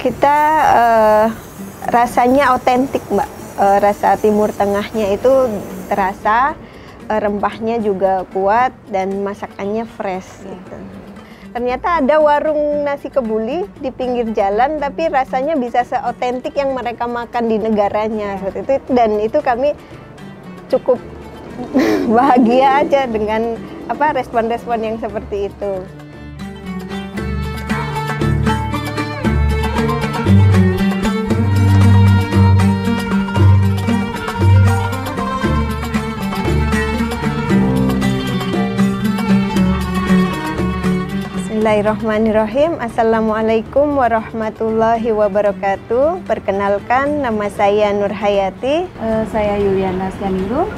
Kita rasanya otentik, Mbak. Rasa Timur Tengahnya itu terasa, rempahnya juga kuat dan masakannya fresh gitu. Ternyata ada warung nasi kebuli di pinggir jalan, tapi rasanya bisa seotentik yang mereka makan di negaranya seperti itu. Dan itu kami cukup bahagia aja dengan respon-respon yang seperti itu. Bismillahirrahmanirrahim. Assalamualaikum warahmatullahi wabarakatuh. Perkenalkan, nama saya Nur Hayati. Saya Yuliana Sianingrum.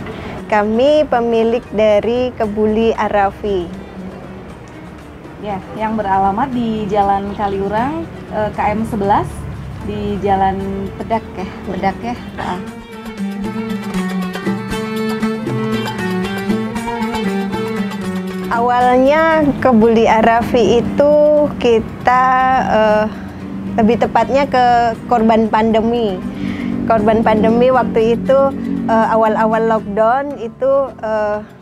Kami pemilik dari Kebuli Arafi. Ya, yang beralamat di Jalan Kaliurang, KM 11 di Jalan Pedak ya. Awalnya Kebuli Arafi itu kita lebih tepatnya ke korban pandemi. Korban pandemi waktu itu awal-awal lockdown itu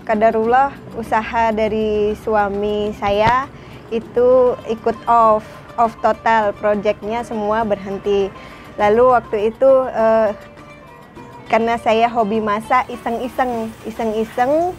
qadarullah usaha dari suami saya itu ikut off total, proyeknya semua berhenti. Lalu waktu itu karena saya hobi masak, iseng-iseng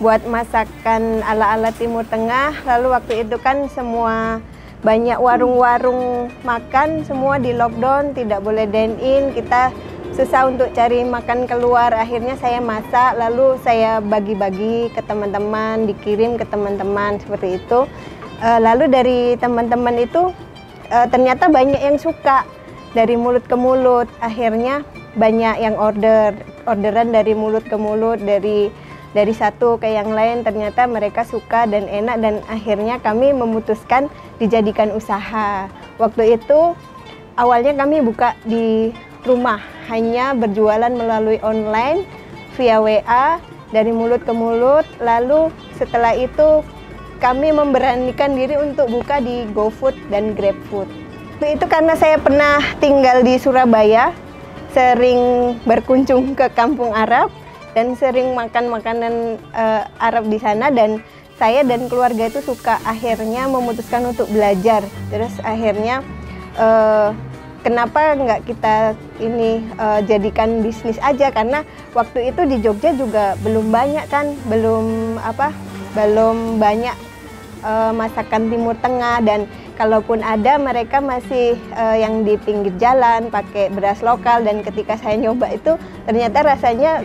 buat masakan ala-ala Timur Tengah. Lalu waktu itu kan semua banyak warung-warung makan, semua di lockdown, tidak boleh dine in, kita susah untuk cari makan keluar. Akhirnya saya masak, lalu saya bagi-bagi ke teman-teman, dikirim ke teman-teman seperti itu. Lalu dari teman-teman itu ternyata banyak yang suka, dari mulut ke mulut. Akhirnya banyak yang orderan dari mulut ke mulut, dari satu ke yang lain, ternyata mereka suka dan enak, dan akhirnya kami memutuskan dijadikan usaha. Waktu itu awalnya kami buka di rumah, hanya berjualan melalui online via WA dari mulut ke mulut. Lalu setelah itu kami memberanikan diri untuk buka di GoFood dan GrabFood. Itu karena saya pernah tinggal di Surabaya, sering berkunjung ke kampung Arab dan sering makan makanan Arab di sana, dan saya dan keluarga itu suka. Akhirnya memutuskan untuk belajar. Terus akhirnya kenapa nggak kita jadikan bisnis aja, karena waktu itu di Jogja juga belum banyak kan, belum banyak masakan Timur Tengah, dan kalaupun ada mereka masih yang di pinggir jalan pakai beras lokal. Dan ketika saya nyoba itu ternyata rasanya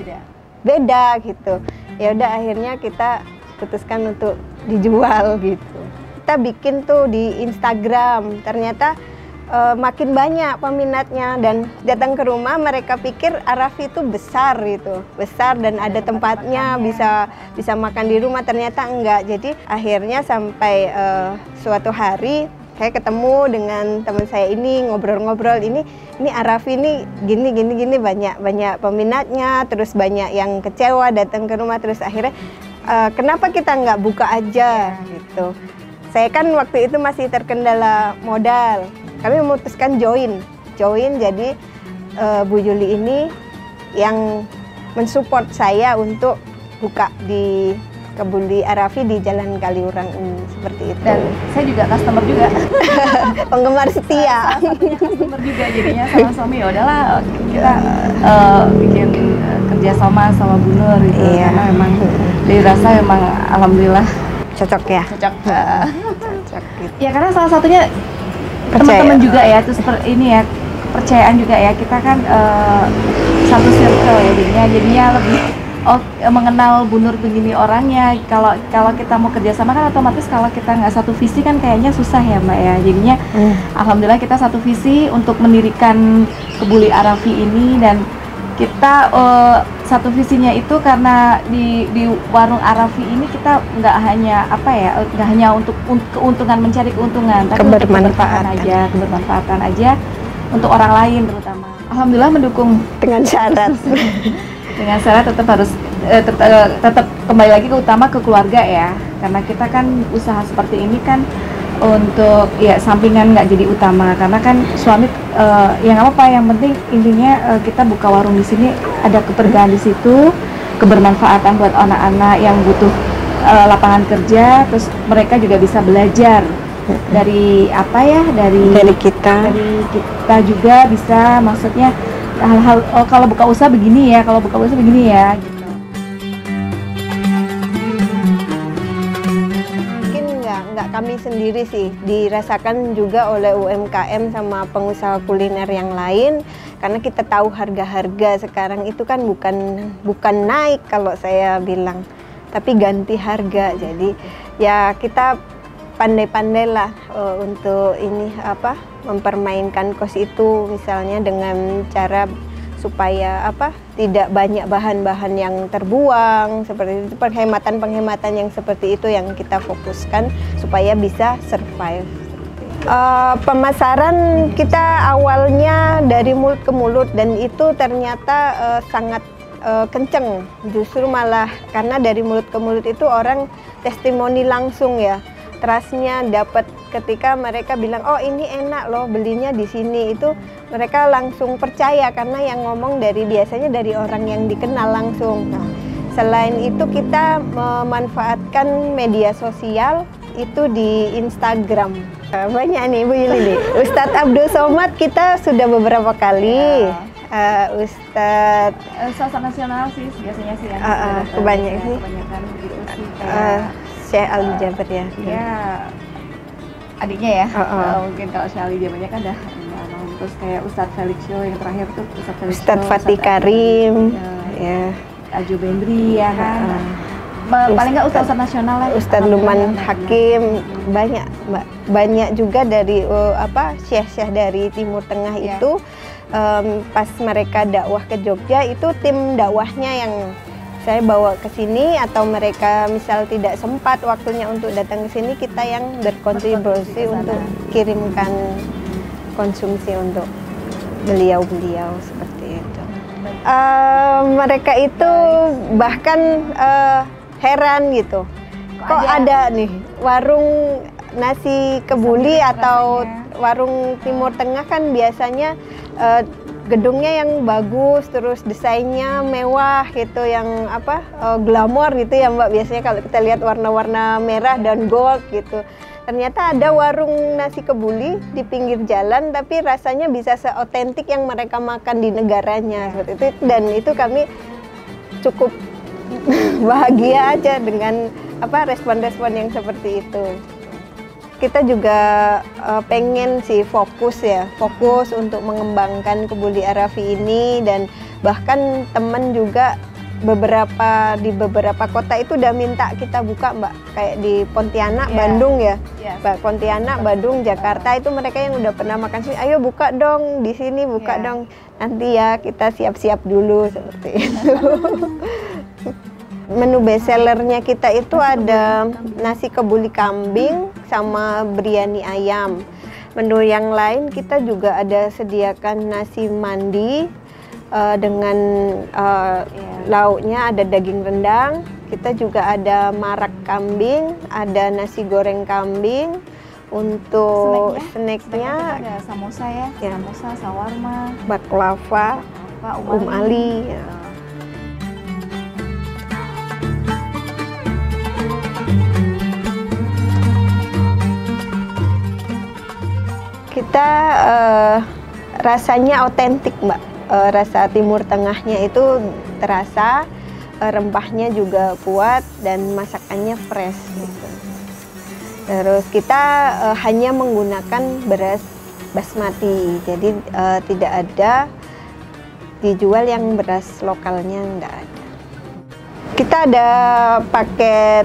beda gitu. Ya udah, akhirnya kita putuskan untuk dijual gitu. Kita bikin tuh di Instagram, ternyata makin banyak peminatnya, dan datang ke rumah mereka pikir Arafi itu besar dan ada tempatnya, bisa makan di rumah. Ternyata enggak. Jadi akhirnya sampai suatu hari saya ketemu dengan teman saya ini, ngobrol-ngobrol, ini Arafi ini gini, banyak peminatnya, terus banyak yang kecewa datang ke rumah. Terus akhirnya kenapa kita nggak buka aja gitu. Saya kan waktu itu masih terkendala modal, kami memutuskan join. Jadi Bu Yuli ini yang mensupport saya untuk buka di Kebuli Arafi di Jalan Kaliurang ini, seperti itu. Dan saya juga customer juga. Penggemar setia. Customer juga jadinya sama suami. Ya udahlah, kita bikin kerjasama sama Bu Nur gitu. Iya. Karena memang dirasa memang alhamdulillah cocok ya. Cocok Gitu. Ya, karena salah satunya teman-teman juga ya, terus ini ya, kepercayaan juga ya. Kita kan satu circle ya, jadinya lebih mengenal Bu Nur begini orangnya. Kalau kita mau kerjasama kan otomatis kalau kita nggak satu visi kan kayaknya susah ya Mbak ya. Jadinya alhamdulillah kita satu visi untuk mendirikan Kebuli Arafi ini, dan kita satu visinya itu karena di warung Arafi ini kita nggak hanya untuk keuntungan, mencari keuntungan, tapi kebermanfaatan aja untuk orang lain terutama. Alhamdulillah mendukung dengan syarat. Dengan syarat tetap harus tetap kembali lagi ke utama ke keluarga ya, karena kita kan usaha seperti ini kan untuk ya sampingan, nggak jadi utama, karena kan suami ya nggak apa-apa, yang penting intinya kita buka warung di sini ada keberkahan di situ, kebermanfaatan buat anak-anak yang butuh lapangan kerja, terus mereka juga bisa belajar dari apa ya, dari kita juga bisa, maksudnya hal-hal kalau buka usaha begini ya, gitu. Nggak kami sendiri sih, dirasakan juga oleh UMKM sama pengusaha kuliner yang lain, karena kita tahu harga-harga sekarang itu kan bukan naik kalau saya bilang, tapi ganti harga. Jadi ya kita pandai-pandai lah untuk ini mempermainkan kos itu, misalnya dengan cara supaya tidak banyak bahan-bahan yang terbuang, seperti itu, penghematan yang seperti itu yang kita fokuskan supaya bisa survive. Pemasaran kita awalnya dari mulut ke mulut, dan itu ternyata sangat kenceng, justru malah karena dari mulut ke mulut itu orang testimoni langsung ya, trustnya dapat ketika mereka bilang, oh ini enak loh belinya di sini, itu mereka langsung percaya karena yang ngomong biasanya dari orang yang dikenal langsung. Nah, selain itu kita memanfaatkan media sosial itu di Instagram. Banyak nih Bu Yuli nih. Ustadz Abdul Somad kita sudah beberapa kali. Ustadz nasional sih biasanya sih yang kebanyakan gitu sih. Syekh Ali Jaber ya. Ya, adiknya ya. Mungkin kalau Syekh Ali Jabernya kan dah. Terus kayak Ustadz Felix Show yang terakhir tuh Ustadz Fatih Karim, ya, Ajo Bendri ya kan. Paling nggak Ustadz nasional lah. Ustadz Luman Hakim, banyak juga dari syekh-syekh dari Timur Tengah itu. Pas mereka dakwah ke Jogja itu tim dakwahnya yang saya bawa ke sini, atau mereka misal tidak sempat waktunya untuk datang ke sini, kita yang berkontribusi untuk kirimkan konsumsi untuk beliau-beliau seperti itu. Mereka itu bahkan heran gitu, kok ada nih warung nasi kebuli atau warung Timur Tengah, kan biasanya gedungnya yang bagus, terus desainnya mewah gitu, yang glamor gitu ya Mbak, biasanya kalau kita lihat warna-warna merah dan gold gitu. Ternyata ada warung nasi kebuli di pinggir jalan, tapi rasanya bisa seotentik yang mereka makan di negaranya seperti itu. Dan itu kami cukup bahagia aja dengan respon-respon yang seperti itu. Kita juga pengen sih fokus untuk mengembangkan Kebuli Arafi ini, dan bahkan teman juga di beberapa kota itu udah minta kita buka Mbak, kayak di Pontianak, Bandung ya, Pontianak, Bandung, Jakarta, itu mereka yang udah pernah makan sini, ayo buka dong di sini, buka dong, nanti ya kita siap-siap dulu seperti itu. Menu bestsellernya kita itu ada nasi kebuli kambing sama biryani ayam. Menu yang lain kita juga ada sediakan nasi mandi dengan lauknya ada daging rendang. Kita juga ada marak kambing, ada nasi goreng kambing. Untuk snacknya ada samosa ya, samosa, sawarma, baklava, Ali. Ya. Kita rasanya otentik Mbak, rasa Timur Tengahnya itu terasa, rempahnya juga kuat dan masakannya fresh gitu. Terus kita hanya menggunakan beras basmati, jadi tidak ada dijual yang beras lokalnya, enggak ada. Kita ada paket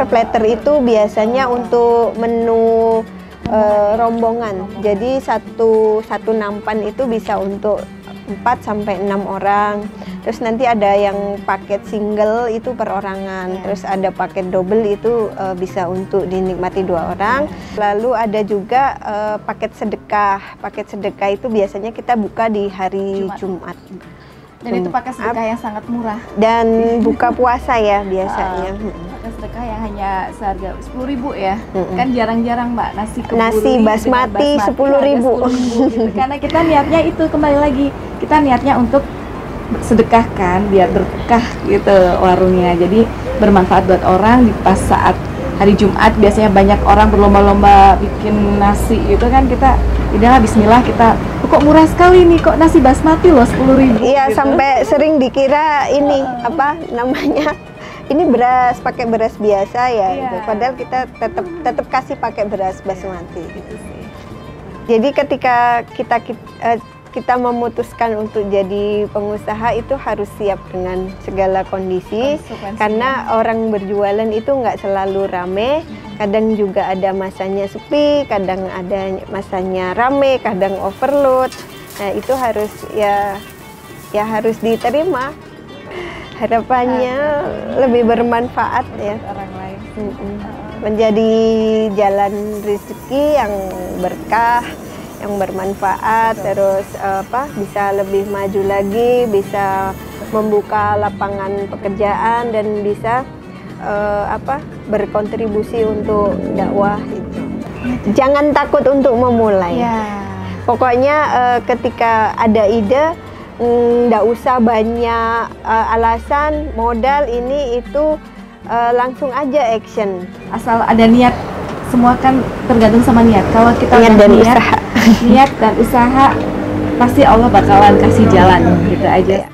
platter itu biasanya untuk menu rombongan. Jadi satu nampan itu bisa untuk 4-6 orang. Terus nanti ada yang paket single itu perorangan. Terus ada paket double itu bisa untuk dinikmati 2 orang. Lalu ada juga paket sedekah. Paket sedekah itu biasanya kita buka di hari Jumat. Dan itu paket sedekah yang sangat murah. Dan buka puasa ya biasanya. sedekah yang hanya seharga 10.000 ya. Kan jarang-jarang Mbak nasi kebuli Nasi basmati 10.000. Gitu. Karena kita niatnya itu, kembali lagi, kita niatnya untuk sedekahkan biar berkah gitu warungnya. Jadi bermanfaat buat orang. Di pas saat hari Jumat biasanya banyak orang berlomba-lomba bikin nasi gitu kan, kita idahlah bismillah, kita kok murah sekali nih, kok nasi basmati loh 10.000. Iya, gitu. sampai sering dikira ini apa namanya, ini beras, pakai beras biasa ya. Gitu. Padahal kita tetap kasih pakai beras basmati. Gitu sih. Jadi ketika kita memutuskan untuk jadi pengusaha itu harus siap dengan segala kondisi, karena orang berjualan itu nggak selalu rame, kadang juga ada masanya sepi, kadang ada masanya rame, kadang overload. Nah itu harus ya harus diterima. Harapannya lebih bermanfaat ya Orang lain. menjadi jalan rezeki yang berkah, yang bermanfaat, terus bisa lebih maju lagi, bisa membuka lapangan pekerjaan dan bisa berkontribusi untuk dakwah itu. Jangan takut untuk memulai. Pokoknya ketika ada ide, nggak usah banyak alasan, modal ini itu, langsung aja action. Asal ada niat, semua kan tergantung sama niat. Kalau kita niat dan usaha. Niat dan usaha, pasti Allah bakalan kasih jalan, gitu aja.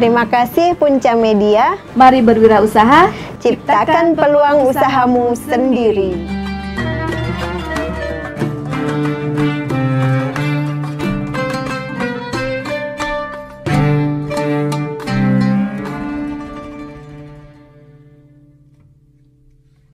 Terima kasih Punca Media. Mari berwirausaha, Ciptakan peluang usahamu sendiri.